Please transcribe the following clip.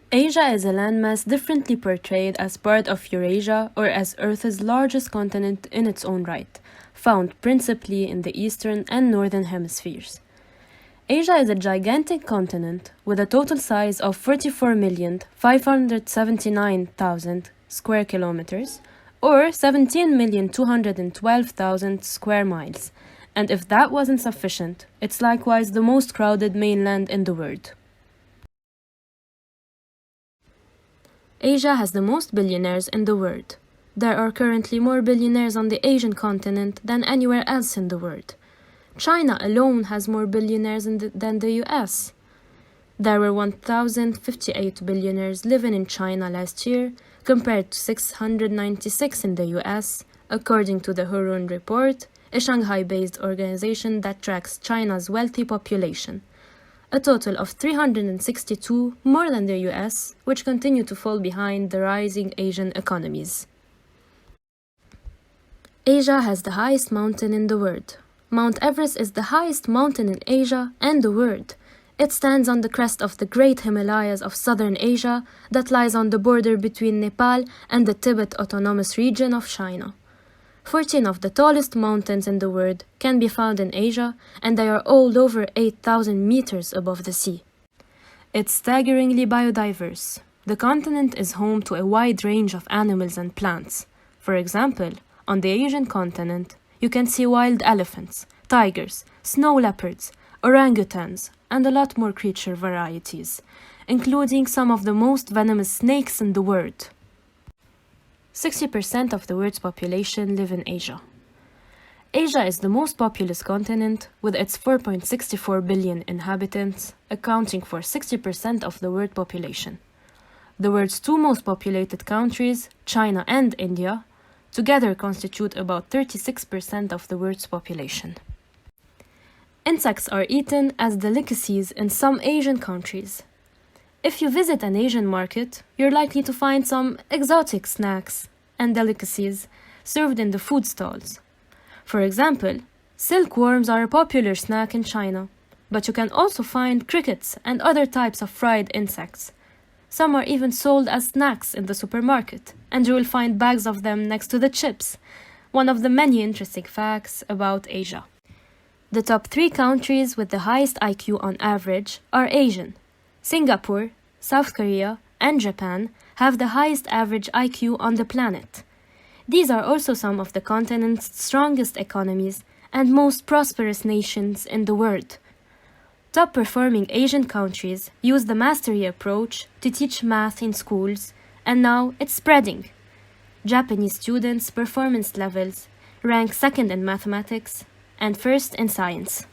Asia is a landmass differently portrayed as part of Eurasia or as Earth's largest continent in its own right, found principally in the eastern and northern hemispheres. Asia is a gigantic continent with a total size of 44,579,000 square kilometers or 17,212,000 square miles, and if that wasn't sufficient, it's likewise the most crowded mainland in the world. Asia has the most billionaires in the world. There are currently more billionaires on the Asian continent than anywhere else in the world. China alone has more billionaires than the US. There were 1,058 billionaires living in China last year, compared to 696 in the US, according to the Hurun Report, a Shanghai-based organization that tracks China's wealthy population. A total of 362 more than the US, which continue to fall behind the rising Asian economies. Asia has the highest mountain in the world. Mount Everest is the highest mountain in Asia and the world. It stands on the crest of the Great Himalayas of southern Asia that lies on the border between Nepal and the Tibet Autonomous Region of China. 14 of the tallest mountains in the world can be found in Asia, and they are all over 8,000 meters above the sea. It's staggeringly biodiverse. The continent is home to a wide range of animals and plants. For example, on the Asian continent, you can see wild elephants, tigers, snow leopards, orangutans, and a lot more creature varieties, including some of the most venomous snakes in the world. 60% of the world's population live in Asia. Asia is the most populous continent, with its 4.64 billion inhabitants, accounting for 60% of the world population. The world's two most populated countries, China and India, together constitute about 36% of the world's population. Insects are eaten as delicacies in some Asian countries. If you visit an Asian market, you're likely to find some exotic snacks and delicacies served in the food stalls. For example, silkworms are a popular snack in China, but you can also find crickets and other types of fried insects. Some are even sold as snacks in the supermarket, and you will find bags of them next to the chips, one of the many interesting facts about Asia. The top 3 countries with the highest IQ on average are Asian. Singapore, South Korea, and Japan have the highest average IQ on the planet. These are also some of the continent's strongest economies and most prosperous nations in the world. Top-performing Asian countries use the mastery approach to teach math in schools, and now it's spreading. Japanese students' performance levels rank second in mathematics and first in science.